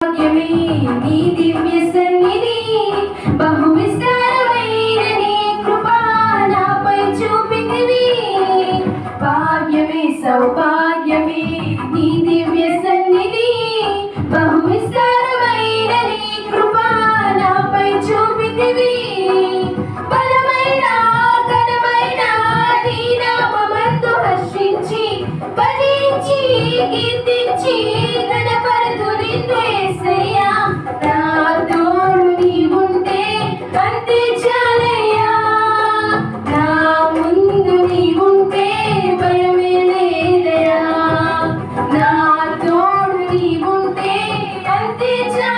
నీ దివ్య సన్నిధి బహు విస్తారమైన నీ కృపా నాపై చూపితివి. భాగ్యమే సౌభాగ్యమే నీ దివ్య సన్నిధి బహు విస్తారమైన నీ కృపా నాపై చూపితివి. బలమైన ఘనమైన నీ నామమందు హర్షించి భజించి కీర్తించి ఘనపరతు నిన్ను యేసయ్యా. నా తోడు నీవుంటే అంతే చాలయ్యా. నా ముందు నీవుంటే భయమే లేదయ్యా. నా తోడు నీవుంటే అంతే చాలయ్యా.